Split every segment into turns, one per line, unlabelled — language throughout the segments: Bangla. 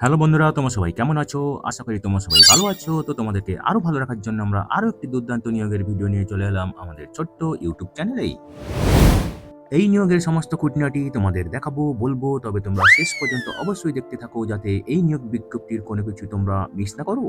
হ্যালো বন্ধুরা, তোমরা সবাই কেমন আছো? আশা করি তোমরা সবাই ভালো আছো। তো তোমাদেরকে আরো ভালো রাখার জন্য আমরা আরো একটি দুর্দান্ত নিয়োগের ভিডিও নিয়ে চলে এলাম আমাদের ছোট্ট ইউটিউব চ্যানেলেই। এই নিয়োগের সমস্ত খুঁটিনাটি তোমাদের দেখাবো, বলবো, তবে তোমরা শেষ পর্যন্ত অবশ্যই দেখতে থাকো যাতে এই নিয়োগ বিজ্ঞপ্তির কোনো কিছু তোমরা মিস না করো।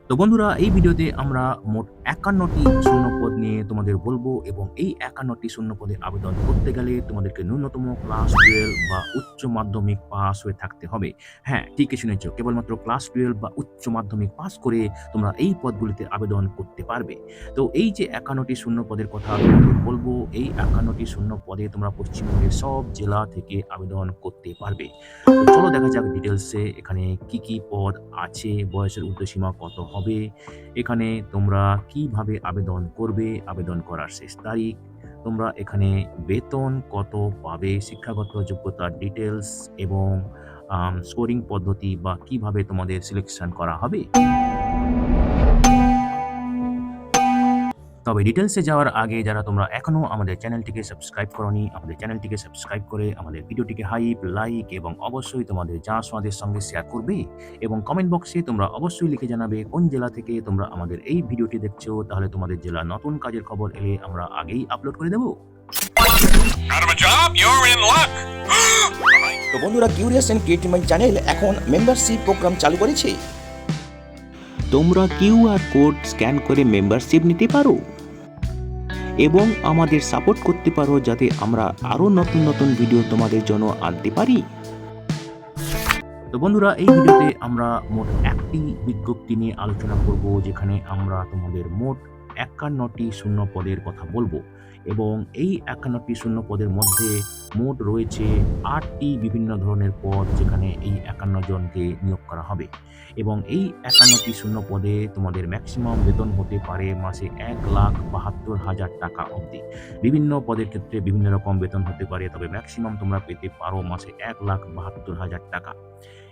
তো বন্ধুরা, এই ভিডিওতে আমরা মোট ৫১টি শূন্যপদ নিয়ে তোমাদের বলবো এবং এই ৫১টি শূন্যপদে আবেদন করতে গেলে তোমাদেরকে ন্যূনতম ক্লাস 12 বা উচ্চ মাধ্যমিক পাস হয়ে থাকতে হবে। হ্যাঁ, ঠিকই শুনেছ, কেবলমাত্র ক্লাস 12 বা উচ্চ মাধ্যমিক পাস করে তোমরা এই পদগুলিতে আবেদন করতে পারবে। তো এই যে ৫১টি শূন্যপদের কথা তোমাদের বলবো, এই ৫১টি শূন্যপদে তোমরা পশ্চিমবঙ্গের সব জেলা থেকে আবেদন করতে পারবে। তো চলো দেখা যাক ডিটেলসে এখানে কি পদ আছে, বয়সের ঊর্ধ্বসীমা কত হবে, এখানে তোমরা কিভাবে আবেদন করবে, আবেদন করার শেষ তারিখ, তোমরা এখানে বেতন কত পাবে, শিক্ষাগত যোগ্যতার ডিটেলস এবং স্কোরিং পদ্ধতি বা কিভাবে তোমাদের সিলেকশন করা হবে। তবে ডিটেলসে যাওয়ার আগে যারা তোমরা এখনও আমাদের চ্যানেলটিকে সাবস্ক্রাইব করোনি, আমাদের চ্যানেলটিকে সাবস্ক্রাইব করে আমাদের ভিডিওটিকে হাইপ, লাইক এবং অবশ্যই তোমাদের জানাশোনাদের সঙ্গে শেয়ার করবে এবং কমেন্ট বক্সে তোমরা অবশ্যই লিখে জানাবে কোন জেলা থেকে তোমরা আমাদের এই ভিডিওটি দেখছো, তাহলে তোমাদের জেলা নতুন কাজের খবর এলে আমরা আগেই আপলোড করে দেবো।
তো বন্ধুরা, curious and creative mind channel এখন মেম্বারশিপ প্রোগ্রাম চালু করেছে।
তোমরা কিউআর কোড স্ক্যান করে মেম্বারশিপ নিতে পারো এবং আমাদের সাপোর্ট করতে পারো যাতে আমরা আরও নতুন নতুন ভিডিও তোমাদের জন্য আনতে পারি।
তো বন্ধুরা, এই ভিডিওতে আমরা মোট একটি বিজ্ঞপ্তি নিয়ে আলোচনা করব, যেখানে আমরা তোমাদের মোট ৫১টি শূন্য পদের কথা বলবো এবং এই ৫১টি শূন্য পদের মধ্যে মোট রয়েছে ৮টি বিভিন্ন ধরনের পদ, যেখানে এই ৫১ জনকে নিয়োগ করা হবে এবং এই ৫১টি শূন্য পদে তোমাদের ম্যাক্সিমাম বেতন হতে পারে মাসে ১,৭২,০০০ টাকা অবধি। বিভিন্ন পদের ক্ষেত্রে বিভিন্ন রকম বেতন হতে পারে, তবে ম্যাক্সিমাম তোমরা পেতে পারো মাসে ১,৭২,০০০ টাকা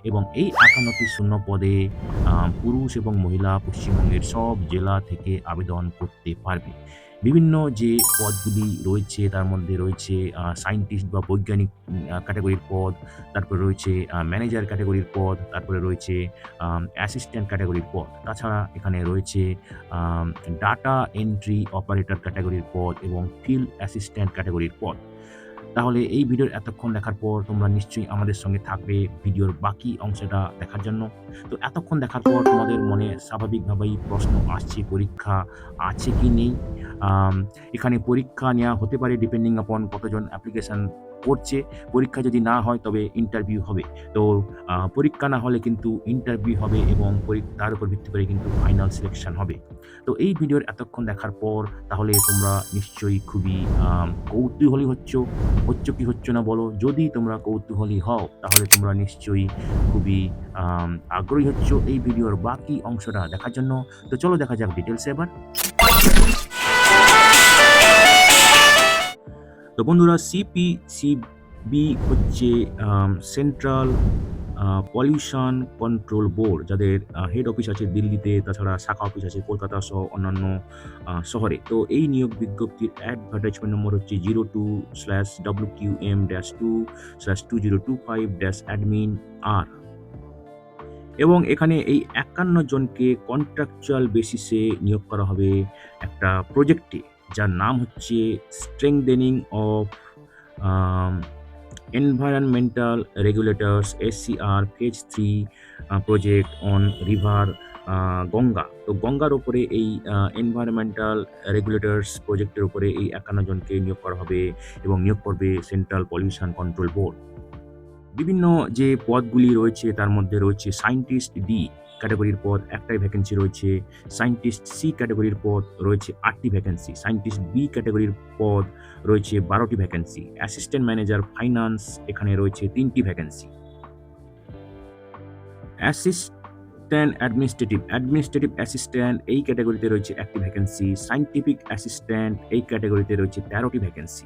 এবং এই ৫১টি শূন্য পদে পুরুষ এবং মহিলা পশ্চিমবঙ্গের সব জেলা থেকে আবেদন করতে পারবে। বিভিন্ন যে পদগুলি রয়েছে তার মধ্যে রয়েছে সায়েন্টিস্ট বা বৈজ্ঞানিক ক্যাটাগরির পদ, তারপরে রয়েছে ম্যানেজার ক্যাটাগরির পদ, তারপরে রয়েছে অ্যাসিস্ট্যান্ট ক্যাটাগরির পদ। তাছাড়া এখানে রয়েছে ডাটা এন্ট্রি অপারেটর ক্যাটাগরির পদ এবং ফিল্ড অ্যাসিস্ট্যান্ট ক্যাটাগরির পদ। তাহলে এই ভিডিওর এতক্ষণ দেখার পর তোমরা নিশ্চয়ই আমাদের সঙ্গে থাকবে ভিডিওর বাকি অংশটা দেখার জন্য। তো এতক্ষণ দেখার পর তোমাদের মনে স্বাভাবিকভাবেই প্রশ্ন আসছে, পরীক্ষা আছে কি নেই। এখানে পরীক্ষা নেওয়া হতে পারে ডিপেন্ডিং আপন কতজন অ্যাপ্লিকেশান করছে। পরীক্ষা যদি না হয় তবে ইন্টারভিউ হবে। তো পরীক্ষা না হলে কিন্তু ইন্টারভিউ হবে এবং তার উপর ভিত্তি করে কিন্তু ফাইনাল সিলেকশন হবে। তো এই ভিডিওর এতক্ষণ দেখার পর তাহলে তোমরা নিশ্চয়ই খুবই কৌতূহলী হচ্ছ কি হচ্ছ না বলো। যদি তোমরা কৌতূহলী হও তাহলে তোমরা নিশ্চয়ই খুবই আগ্রহী হচ্ছ এই ভিডিওর বাকি অংশটা দেখার জন্য। তো চলো দেখা যাক ডিটেলসে এবার। তো বন্ধুরা, সিপিসিবি হচ্ছে সেন্ট্রাল পলিউশন কন্ট্রোল বোর্ড, যাদের হেড অফিস আছে দিল্লিতে, তাছাড়া শাখা অফিস আছে কলকাতা সহ অন্যান্য শহরে। তো এই নিয়োগ বিজ্ঞপ্তির অ্যাডভার্টাইজমেন্ট নম্বর হচ্ছে 02/WQM-2/2025-admin-R এবং এখানে এই ৫১ জনকে কন্ট্রাকচুয়াল বেসিসে নিয়োগ করা হবে একটা প্রজেক্টে, যার নাম হচ্ছে strengthening of environmental regulators SCR phase 3 project on river Ganga. তো গঙ্গার ওপরে এই এনভায়রনমেন্টাল রেগুলেটরস প্রজেক্টের উপরে এই ৫১ জনকে নিয়োগ করা হবে এবং নিয়োগ করবে সেন্ট্রাল পলিউশন কন্ট্রোল বোর্ড। বিভিন্ন যে পদগুলি রয়েছে তার মধ্যে রয়েছে সায়েন্টিস্ট ডি ক্যাটাগরির পদ একটাই ভ্যাকেন্সি রয়েছে, সায়েন্টিস্ট সি ক্যাটাগরির পদ রয়েছে 8টি ভ্যাকেন্সি, সায়েন্টিস্ট বি ক্যাটাগরির পদ রয়েছে 12টি ভ্যাকেন্সি, অ্যাসিস্ট্যান্ট ম্যানেজার ফাইন্যান্স এখানে রয়েছে 3টি ভ্যাকেন্সি, অ্যাসিস্ট্যান্ট অ্যাডমিনিস্ট্রেটিভ অ্যাসিস্ট্যান্ট এই ক্যাটাগরিতে রয়েছে 1টি ভ্যাকেন্সি, সায়েন্টিফিক অ্যাসিস্ট্যান্ট এই ক্যাটাগরিতে রয়েছে 13টি ভ্যাকেন্সি,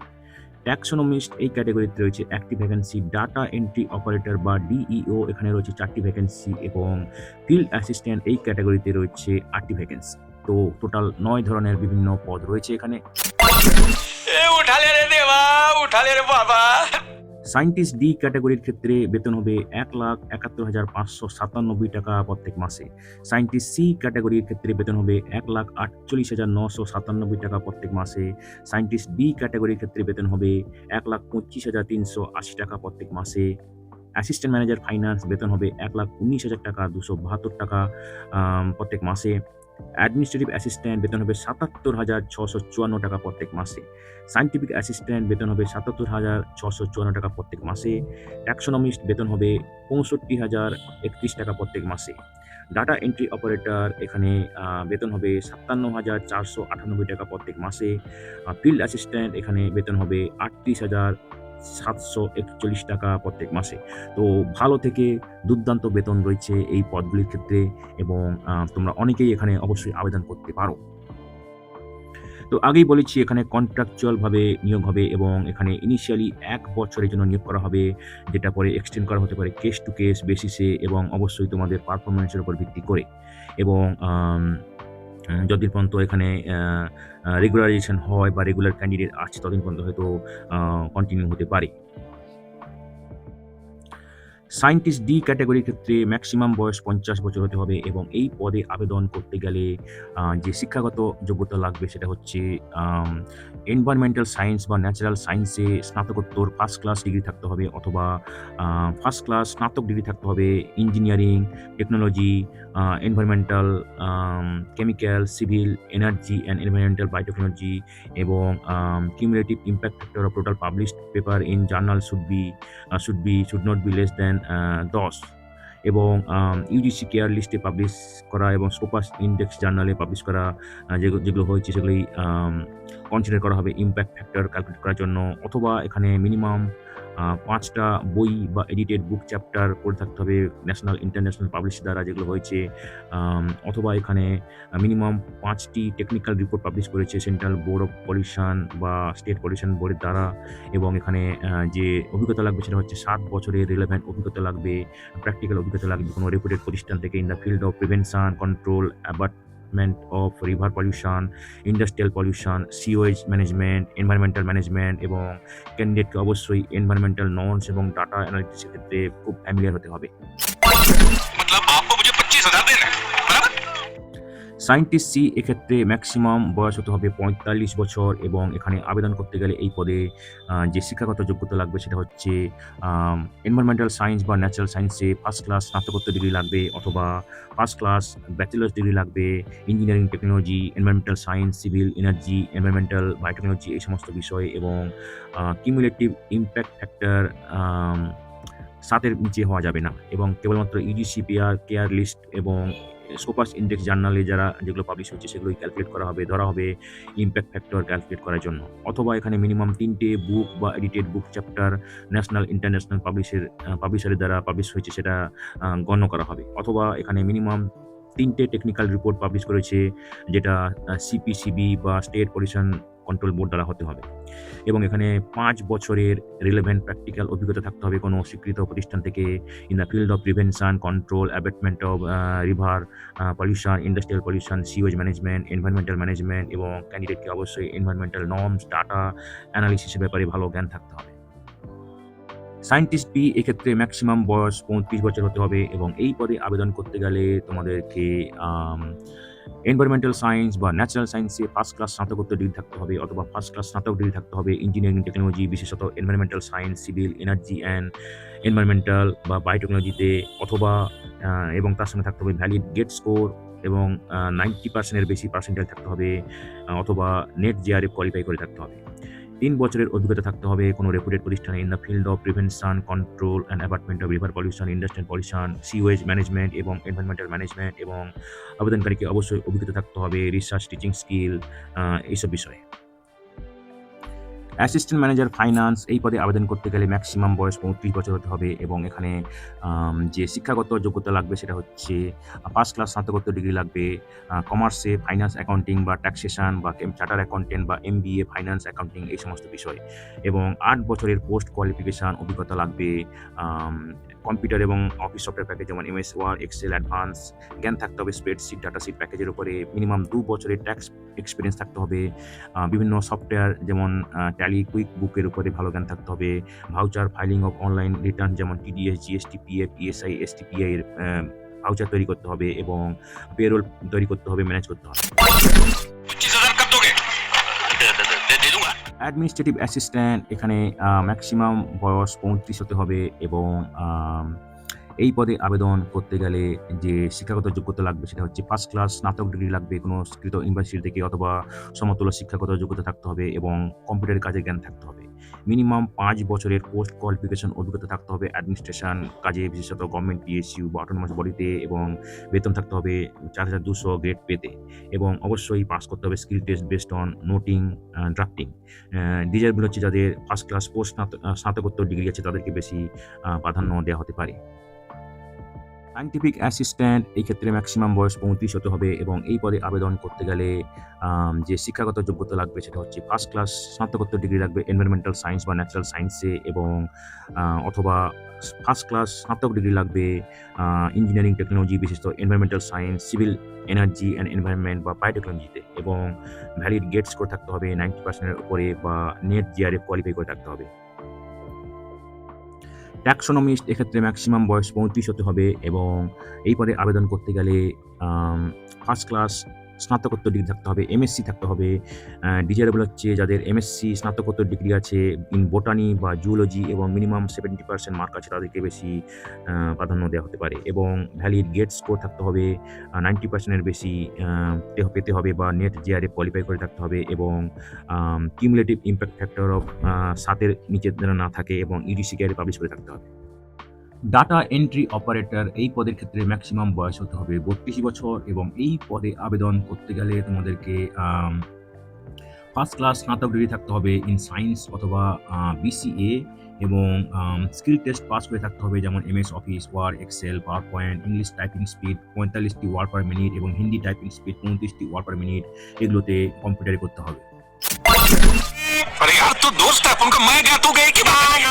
ট্যাক্সোনমিস্ট এই ক্যাটাগরিতে রয়েছে 1টি ভ্যাকেন্সি, ডাটা এন্ট্রি অপারেটর বা ডিইও এখানে রয়েছে 4টি ভ্যাকেন্সি এবং ফিল্ড অ্যাসিস্ট্যান্ট এই ক্যাটাগরিতে রয়েছে 8টি ভ্যাকেন্সি। তো টোটাল 9 ধরনের বিভিন্ন পদ রয়েছে এখানে।
উঠালে রে দেবা, উঠালে রে বাবা।
সায়েন্টিস্ট ডি ক্যাটাগরির ক্ষেত্রে বেতন হবে ১,৭১,৫৯৭ টাকা প্রত্যেক মাসে। সায়েন্টিস্ট সি ক্যাটাগরির ক্ষেত্রে বেতন হবে ১,৪৮,৯৯৭ টাকা প্রত্যেক মাসে। সায়েন্টিস্ট ডি ক্যাটাগরির ক্ষেত্রে বেতন হবে ১,২৫,৩৮০ টাকা প্রত্যেক মাসে। অ্যাসিস্ট্যান্ট ম্যানেজার ফাইন্যান্স বেতন হবে ১,১৯,০০০ টাকা ২৭২ টাকা প্রত্যেক মাসে। অ্যাডমিনিস্ট্রেটিভ অ্যাসিস্ট্যান্ট বেতন হবে ৭৭,৬৫৪ টাকা প্রত্যেক মাসে। সায়েন্টিফিক অ্যাসিস্ট্যান্ট বেতন হবে ৭৭,৬৫৪ টাকা প্রত্যেক মাসে। ট্যাক্সোনমিস্ট বেতন হবে ৬৫,০৩১ টাকা প্রত্যেক মাসে। ডাটা এন্ট্রি অপারেটর এখানে বেতন হবে ৫৭,৪৯৮ টাকা প্রত্যেক মাসে। ফিল্ড অ্যাসিস্ট্যান্ট এখানে বেতন হবে ৩৮,৭৪১ টাকা প্রত্যেক মাসে। তো ভালো থেকে দুর্দান্ত বেতন রয়েছে এই পদগুলির ক্ষেত্রে এবং তোমরা অনেকেই এখানে অবশ্যই আবেদন করতে পারো। তো আগেই বলেছি এখানে কন্ট্রাকচুয়ালভাবে নিয়োগ হবে এবং এখানে ইনিশিয়ালি ১ বছরের জন্য নিয়োগ করা হবে, যেটা পরে এক্সটেন্ড করা হতে পারে কেস টু কেস বেসিসে এবং অবশ্যই তোমাদের পারফরম্যান্সের উপর ভিত্তি করে এবং যতদিন পর্যন্ত এখানে রেগুলারাইজেশন হয় বা রেগুলার ক্যান্ডিডেট আছে ততদিন পর্যন্ত হয়তো কন্টিনিউ হতে পারে। সায়েন্টিস্ট ডি ক্যাটাগরির ক্ষেত্রে ম্যাক্সিমাম বয়স ৫০ বছর হতে হবে এবং এই পদে আবেদন করতে গেলে যে শিক্ষাগত যোগ্যতা লাগবে সেটা হচ্ছে এনভায়রনমেন্টাল সায়েন্স বা ন্যাচারাল সায়েন্সে স্নাতকোত্তর ফার্স্ট ক্লাস ডিগ্রি থাকতে হবে অথবা ফার্স্ট ক্লাস স্নাতক ডিগ্রি থাকতে হবে। Engineering, technology, environmental, chemical, civil, energy and environmental biotechnology এবং cumulative impact factor of total published paper in journal should not be less than ১০ এবং ইউজিসি কেয়ার লিস্টে পাবলিশ করা এবং স্কোপাস ইন্ডেক্স জার্নালে পাবলিশ করা যেগুলো হয়েছে সেগুলোই কনসিডার করা হবে ইম্প্যাক্ট ফ্যাক্টর ক্যালকুলেট করার জন্য অথবা এখানে মিনিমাম ৫টা বই বা এডিটেড বুক চ্যাপ্টার পড়ে থাকতে হবে ন্যাশনাল ইন্টারন্যাশনাল পাবলিশ দ্বারা যেগুলো হয়েছে অথবা এখানে মিনিমাম ৫টি টেকনিক্যাল রিপোর্ট পাবলিশ করেছে সেন্ট্রাল বোর্ড অফ পলিউশন বা স্টেট পলিউশন বোর্ডের দ্বারা এবং এখানে যে অভিজ্ঞতা লাগবে সেটা হচ্ছে ৭ বছরের রিলেভেন্ট অভিজ্ঞতা লাগবে, প্র্যাকটিক্যাল অভিজ্ঞতা লাগবে কোনো রেপুটেড প্রতিষ্ঠান থেকে in the field of prevention, control, abatement of river pollution, industrial pollution, sewage management, environmental management এবং ক্যান্ডিডেটকে অবশ্যই এনভায়রনমেন্টাল নর্মস এবং ডাটা অ্যানালিটিক্সের ক্ষেত্রে খুব ফ্যামিলিয়ার হতে হবে।
मतलब आपको मुझे 25,000 देना है, बराबर?
সায়েন্টিস্ট সি এক্ষেত্রে ম্যাক্সিমাম বয়স হতে হবে ৪৫ বছর এবং এখানে আবেদন করতে গেলে এই পদে যে শিক্ষাগত যোগ্যতা লাগবে সেটা হচ্ছে এনভায়রনমেন্টাল সায়েন্স বা ন্যাচারাল সায়েন্সে ফার্স্ট ক্লাস স্নাতকোত্তর ডিগ্রি লাগবে অথবা ফার্স্ট ক্লাস ব্যাচেলার্স ডিগ্রি লাগবে। Engineering, technology, environmental science, civil, energy, environmental biotechnology এই সমস্ত বিষয় এবং কিউমুলেটিভ ইম্প্যাক্ট ফ্যাক্টর ৭-এর নিচে হওয়া যাবে না এবং কেবলমাত্র ইউজিসি কেয়ার লিস্ট এবং স্কোপাস ইন্ডেক্স জার্নালে যেগুলো পাবলিশ হচ্ছে সেগুলোই ক্যালকুলেট করা হবে, ধরা হবে ইম্প্যাক্ট ফ্যাক্টর ক্যালকুলেট করার জন্য অথবা এখানে মিনিমাম ৩টে বুক বা এডিটেড বুক চ্যাপ্টার ন্যাশনাল ইন্টারন্যাশনাল পাবলিশারের দ্বারা পাবলিশ হয়েছে সেটা গণ্য করা হবে অথবা এখানে মিনিমাম ৩টে টেকনিক্যাল রিপোর্ট পাবলিশ করেছে যেটা সিপিসিবি বা স্টেট পলিউশন কন্ট্রোল বোর্ড দ্বারা হতে হবে এবং এখানে ৫ বছরের রিলেভেন্ট প্র্যাকটিক্যাল অভিজ্ঞতা থাকতে হবে কোনো স্বীকৃত প্রতিষ্ঠান থেকে in the field of prevention, control, abetment of river pollution, industrial pollution, sewage management, environmental management এবং ক্যান্ডিডেটকে অবশ্যই এনভায়রনমেন্টাল নর্মস, ডাটা অ্যানালিসিসের ব্যাপারে ভালো জ্ঞান থাকতে হবে। সায়েন্টিস্ট বি এক্ষেত্রে ম্যাক্সিমাম বয়স ৩৫ বছর হতে হবে এবং এই পদে আবেদন করতে গেলে তোমাদেরকে এনভায়রনমেন্টাল সায়েন্স বা ন্যাচারাল সায়েন্সে ফার্স্ট ক্লাস স্নাতকোত্তর ডিগ্রি থাকতে হবে অথবা ফার্স্ট ক্লাস স্নাতক ডিগ্রি থাকতে হবে। ইঞ্জিনিয়ারিং, টেকনোলজি বিশেষত environmental science, civil, energy and environmental বা বায়োটেকনোলজিতে অথবা এবং তার সঙ্গে থাকতে হবে ভ্যালিড গেট স্কোর এবং 90% বেশি পার্সেন্টাইল থাকতে হবে অথবা নেট জিআরএফ কোয়ালিফাই করে থাকতে হবে। ৩ বছরের অভিজ্ঞতা থাকতে হবে কোনো রেপুটেড প্রতিষ্ঠানে in the field of prevention, control and abatement of river pollution, industrial pollution, sewage management এবং এনভায়রনমেন্টাল ম্যানেজমেন্ট এবং আবেদনকারীকে অবশ্যই অভিজ্ঞতা থাকতে হবে রিসার্চ, টিচিং স্কিল এইসব বিষয়ে। অ্যাসিস্ট্যান্ট ম্যানেজার ফাইন্যান্স এই পদে আবেদন করতে গেলে ম্যাক্সিমাম বয়স ৩৫ বছর হতে হবে এবং এখানে যে শিক্ষাগত যোগ্যতা লাগবে সেটা হচ্ছে ফার্স্ট ক্লাস স্নাতকোত্তর ডিগ্রি লাগবে কমার্সে ফাইন্যান্স অ্যাকাউন্টিং বা ট্যাক্সেশন বা চার্টার অ্যাকাউন্টেন্ট বা MBA ফাইন্যান্স অ্যাকাউন্টিং এই সমস্ত বিষয় এবং ৮ বছরের পোস্ট কোয়ালিফিকেশান অভিজ্ঞতা লাগবে কম্পিউটার এবং অফিস সফটওয়্যার প্যাকেজ যেমন এমএস ওয়ার্ড, এক্সেল অ্যাডভান্স, জ্ঞান থাকতে হবে স্প্রেডশিট, ডাটা শিট প্যাকেজের উপরে, মিনিমাম 2 বছরের ট্যাক্স এক্সপিরিয়েন্স থাকতে হবে, বিভিন্ন সফটওয়্যার যেমন ট্যালি, কুইক বুকের উপরে ভালো জ্ঞান থাকতে হবে, voucher filing of online return যেমন টিডিএস, জিএসটি, পিএফ, ইএসআই, এসটিপিআই এর ভাউচার তৈরি করতে হবে এবং পেরোল তৈরি করতে হবে, ম্যানেজ করতে হবে।
25,000 कब दोगे? दे दूंगा।
অ্যাডমিনিস্ট্রেটিভ অ্যাসিস্ট্যান্ট এখানে ম্যাক্সিমাম বয়স 35 হতে হবে এবং এই পদে আবেদন করতে গেলে যে শিক্ষাগত যোগ্যতা লাগবে সেটা হচ্ছে ফার্স্ট ক্লাস স্নাতক ডিগ্রি লাগবে কোনো স্বীকৃত ইউনিভার্সিটি থেকে, অথবা সমতুল্য শিক্ষাগত যোগ্যতা থাকতে হবে এবং কম্পিউটারের কাজের জ্ঞান থাকতে হবে। মিনিমাম 5 বছরের পোস্ট কোয়ালিফিকেশন অভিজ্ঞতা থাকতে হবে অ্যাডমিনিস্ট্রেশন কাজে, বিশেষত গভর্নমেন্ট পিএসইউ বা অটোনমাস বডিতে, এবং বেতন থাকতে হবে 4,200 গ্রেড পেতে, এবং অবশ্যই পাস করতে হবে skill test based on noting, drafting. Desirable হচ্ছে যাদের ফার্স্ট ক্লাস পোস্ট স্নাতকোত্তর ডিগ্রি আছে তাদেরকে বেশি প্রাধান্য দেওয়া হতে পারে। সায়েন্টিফিক অ্যাসিস্ট্যান্ট এই ক্ষেত্রে ম্যাক্সিমাম বয়স 35 হতে হবে এবং এই পদে আবেদন করতে গেলে যে শিক্ষাগত যোগ্যতা লাগবে সেটা হচ্ছে ফার্স্ট ক্লাস স্নাতকোত্তর ডিগ্রি লাগবে এনভায়রনমেন্টাল সায়েন্স বা ন্যাচারাল সায়েন্সে, এবং অথবা ফার্স্ট ক্লাস স্নাতক ডিগ্রি লাগবে ইঞ্জিনিয়ারিং টেকনোলজি, বিশেষত environmental science, civil energy and environment বা বায়োটেকনোলজিতে, এবং ভ্যালিড গেট স্কোর থাকতে হবে 90% উপরে বা নেট জিআরএফ কোয়ালিফাই করে থাকতে হবে। ট্যাক্সোনমিস্ট এক্ষেত্রে ম্যাক্সিমাম বয়স 35 হতে হবে এবং এই পদে আবেদন করতে গেলে ফার্স্ট ক্লাস স্নাতকোত্তর ডিগ্রি থাকতে হবে, এমএসসি থাকতে হবে। ডিজায়ারেবল হচ্ছে যাদের এমএসসি স্নাতকোত্তর ডিগ্রি আছে ইন বোটানি বা জুওলজি এবং মিনিমাম 70% মার্ক আছে তাদেরকে বেশি প্রাধান্য দেওয়া হতে পারে, এবং ভ্যালিড গেট স্কোর থাকতে হবে 90%-এর বেশি পেতে হবে বা নেট জিআরএফ কোয়ালিফাই করে থাকতে হবে, এবং কিউমুলেটিভ ইম্প্যাক্ট ফ্যাক্টর অফ 7-এর নিচে যেন না থাকে, এবং ইউজিসি কে পাবলিশ করে থাকতে হবে। ডাটা এন্ট্রি অপারেটর এই পদের ক্ষেত্রে ম্যাক্সিমাম বয়স হতে হবে 32 বছর এবং এই পদে আবেদন করতে গেলে তোমাদেরকে ফার্স্ট ক্লাস স্নাতক ডিগ্রি থাকতে হবে ইন সায়েন্স অথবা বিসিএ, এবং স্কিল টেস্ট পাস করে থাকতে হবে যেমন MS office, word, excel, power point, English typing speed 45টি ওয়ার্ড পার মিনিট এবং হিন্দি টাইপিং স্পিড 29টি ওয়ার্ড পার মিনিট, এগুলোতে কম্পিউটারে করতে হবে।
अरे यार तू दोस्त है उनका, मैं क्या तू गई कि भाई?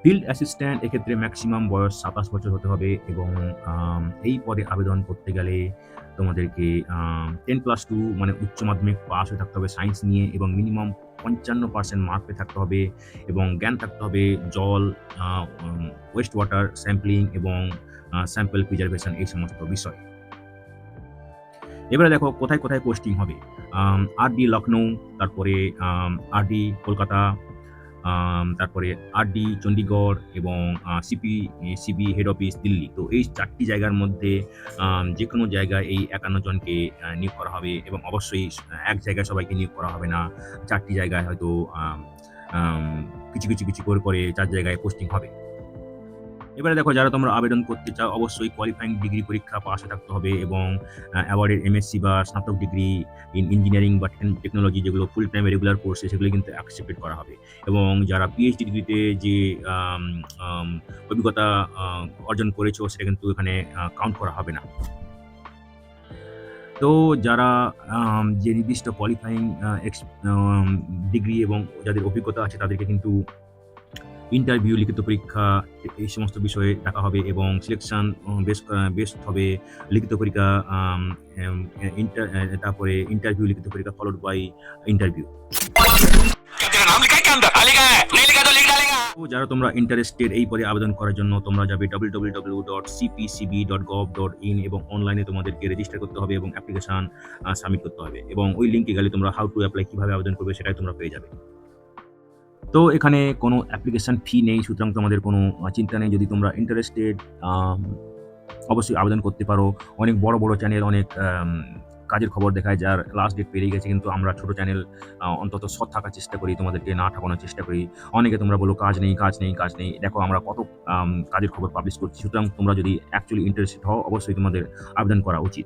ফিল্ড অ্যাসিস্ট্যান্ট এক্ষেত্রে ম্যাক্সিমাম বয়স 27 বছর হতে হবে এবং এই পদে আবেদন করতে গেলে তোমাদেরকে 10+2 মানে উচ্চ মাধ্যমিক পাস হয়ে থাকতে হবে সায়েন্স নিয়ে, এবং মিনিমাম 55% মার্ক পেয়ে থাকতে হবে, এবং জ্ঞান থাকতে হবে জল, ওয়েস্ট ওয়াটার স্যাম্পলিং এবং স্যাম্পল প্রিজার্ভেশন, এই সমস্ত বিষয়। এবারে দেখো কোথায় কোথায় পোস্টিং হবে। আরডি লখনৌ, তারপরে আরডি কলকাতা, তারপরে আরডি চণ্ডীগড় এবং সিবি হেড অফিস দিল্লি। তো এই 4টি জায়গার মধ্যে যে কোনো জায়গায় এই 51 জনকে নিয়োগ করা হবে, এবং অবশ্যই এক জায়গায় সবাইকে নিয়োগ করা হবে না, 4টি জায়গায় হয়তো কিছু করে 4 জায়গায় পোস্টিং হবে। এবারে দেখো যারা তোমরা আবেদন করতে চাও অবশ্যই কোয়ালিফাইং ডিগ্রি পরীক্ষা পাশে থাকতে হবে, এবং অ্যাওয়ার্ডের এমএসসি বা স্নাতক ডিগ্রি ইন ইঞ্জিনিয়ারিং বা টেকনোলজি যেগুলো ফুল টাইম রেগুলার কোর্সে সেগুলো কিন্তু অ্যাকসেপ্টেড করা হবে, এবং যারা পিএইচডি ডিগ্রিতে যে অভিজ্ঞতা অর্জন করেছো সেটা কিন্তু এখানে কাউন্ট করা হবে না। তো যারা যে নির্দিষ্ট কোয়ালিফাইং ডিগ্রি এবং যাদের অভিজ্ঞতা আছে তাদেরকে কিন্তু ইন্টারভিউ, লিখিত পরীক্ষা এই সমস্ত বিষয়ে ডাকা হবে, এবং সিলেকশন বেস্ট হবে লিখিত পরীক্ষা, তারপরে ইন্টারভিউ, লিখিত পরীক্ষা ফলোড বাই ইন্টারভিউ।
क्या तेरा नाम लिखा है क्या अंदर? हाँ लिखा है, नहीं लिखा तो लिख डालेगा।
তো যারা তোমরা ইন্টারেস্টেড এই পদে আবেদন করার জন্য তোমরা যাবে www.cpcb.gov.in এবং অনলাইনে তোমাদেরকে রেজিস্টার করতে হবে এবং অ্যাপ্লিকেশন সাবমিট করতে হবে, এবং ওই লিঙ্কে গেলে তোমরা হাউ টু অ্যাপ্লাই কীভাবে আবেদন করবে সেটাই তোমরা পেয়ে যাবে। তো এখানে কোনো অ্যাপ্লিকেশন ফি নেই, সুতরাং তোমাদের কোনো চিন্তা নেই। যদি তোমরা ইন্টারেস্টেড অবশ্যই আবেদন করতে পারো। অনেক বড় বড় চ্যানেল অনেক কাজের খবর দেখায় যার লাস্ট ডেট পেরিয়ে গেছে, কিন্তু আমরা ছোটো চ্যানেল অন্তত সৎ থাকার চেষ্টা করি, তোমাদেরকে না ঠকানোর চেষ্টা করি। অনেকে তোমরা বলো কাজ নেই, দেখো আমরা কত কাজের খবর পাবলিশ করছি। সুতরাং তোমরা যদি অ্যাকচুয়ালি ইন্টারেস্টেড হও অবশ্যই তোমাদের আবেদন করা উচিত।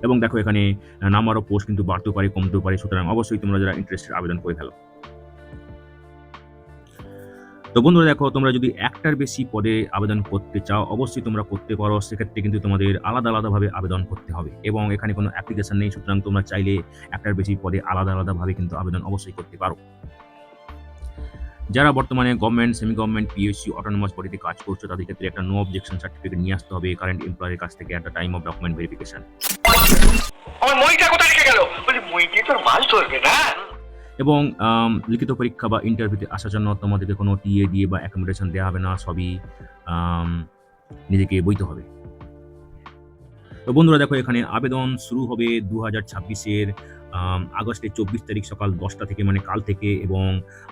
এবং দেখো এখানে নাম্বার অফ পোস্ট কিন্তু বাড়তেও পারে, কমতেও পারে, সুতরাং অবশ্যই তোমরা যারা ইন্টারেস্টেড আবেদন করে ফেলো। তো বন্ধুরা দেখো, তোমরা যদি একটার বেশি পদে আবেদন করতে চাও অবশ্যই তোমরা করতে পারো। সেক্ষেত্রে কিন্তু তোমাদের আলাদাভাবে আবেদন করতে হবে, এবং এখানে কোনো অ্যাপ্লিকেশন নেই, সুতরাং তোমরা চাইলে একটার বেশি পদে আলাদাভাবে কিন্তু আবেদন অবশ্যই করতে পারো। যারা বর্তমানে government, semi government, PSC, autonomous বডিতে কাজ করছো তাদের ক্ষেত্রে একটা নো অবজেকশন সার্টিফিকেট নিয়ে আসতে হবে কারেন্ট এমপ্লয়ের কাছ থেকে at the time of document verification.
আমার মইটা কোথায় রেখে গেল? বলি মই দিয়ে তোর মাছ ধরবে না।
এবং লিখিত পরীক্ষা বা ইন্টারভিউতে আসার জন্য তোমাদেরকে কোনো টিএ দিয়ে বা অ্যাকোমোডেশন দেওয়া হবে না, সবই নিজেকে বইতে হবে। তো বন্ধুরা দেখো, এখানে আবেদন শুরু হবে 2026-এর আগস্টের 24 তারিখ সকাল 10টা থেকে, মানে কাল থেকে, এবং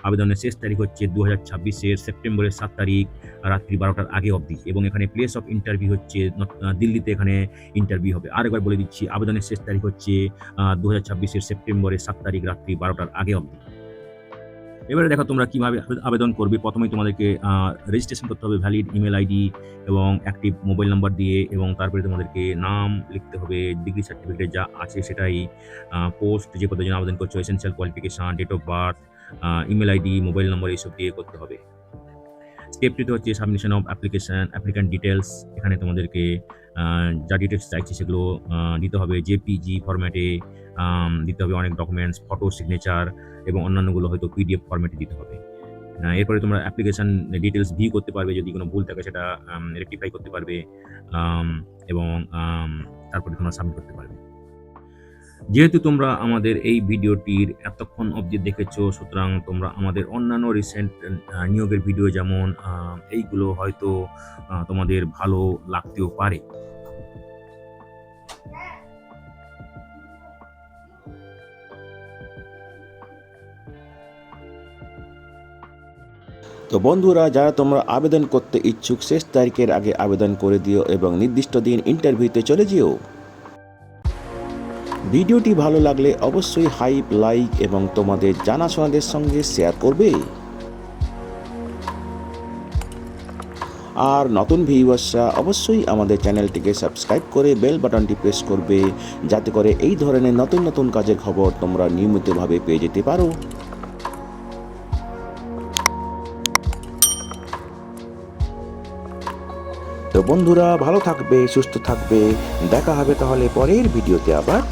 আবেদনের শেষ তারিখ হচ্ছে 2026-এর সেপ্টেম্বরের 7 তারিখ রাত্রি 12টার আগে অবধি। এবং এখানে প্লেস অফ ইন্টারভিউ হচ্ছে দিল্লিতে এখানে ইন্টারভিউ হবে। আরেকবার বলে দিচ্ছি, আবেদনের শেষ তারিখ হচ্ছে 2026-এর সেপ্টেম্বরের 7 তারিখ রাত্রি 12টার আগে অবধি। এবারে দেখো তোমরা কিভাবে আবেদন করবে। প্রথমেই তোমাদেরকে রেজিস্ট্রেশন করতে হবে ভ্যালিড ইমেল আইডি এবং অ্যাক্টিভ মোবাইল নাম্বার দিয়ে, এবং তারপরে তোমাদেরকে নাম লিখতে হবে, ডিগ্রি সার্টিফিকেট যা আছে সেটাই, পোস্ট যে কতজন আবেদন করছো, essential qualification, date of birth, email ID, mobile number এইসব দিয়ে করতে হবে। স্টেপ 2 হচ্ছে submission of application, applicant details. এখানে তোমাদেরকে যা ডিটেলস চাইছে সেগুলো দিতে হবে জেপিজি ফরম্যাটে, দিতে হবে অনেক ডকুমেন্টস, ফটো, সিগনেচার এবং অন্যান্যগুলো হয়তো পিডিএফ ফরম্যাটে দিতে হবে। এরপরে তোমরা অ্যাপ্লিকেশান ডিটেলস ভিউ করতে পারবে, যদি কোনো ভুল থাকে সেটা রেকটিফাই করতে পারবে, এবং তারপরে তোমরা সাবমিট করতে পারবে। যেহেতু তোমরা আমাদের এই ভিডিওটির এতক্ষণ অবধি দেখেছো, সুতরাং তোমরা আমাদের অন্যান্য রিসেন্ট নিয়োগের ভিডিও যেমন এইগুলো হয়তো তোমাদের ভালো লাগতেও পারে।
তো বন্ধুরা, যারা তোমরা আবেদন করতে ইচ্ছুক শেষ তারিখের আগে আবেদন করে দিও এবং নির্দিষ্ট দিন ইন্টারভিউতে চলে যেও। ভিডিওটি ভালো লাগলে অবশ্যই হাইপ, লাইক এবং তোমাদের জানাশোনাদের সঙ্গে শেয়ার করবে। আর নতুন ভিউয়ার্সরা অবশ্যই আমাদের চ্যানেলটিকে সাবস্ক্রাইব করে বেল বাটনটি প্রেস করবে, যাতে করে এই ধরনের নতুন নতুন কাজের খবর তোমরা নিয়মিতভাবে পেয়ে যেতে পারো। তো বন্ধুরা, ভালো থাকবে, সুস্থ থাকবে। দেখা হবে তাহলে পরের ভিডিওতে আবার।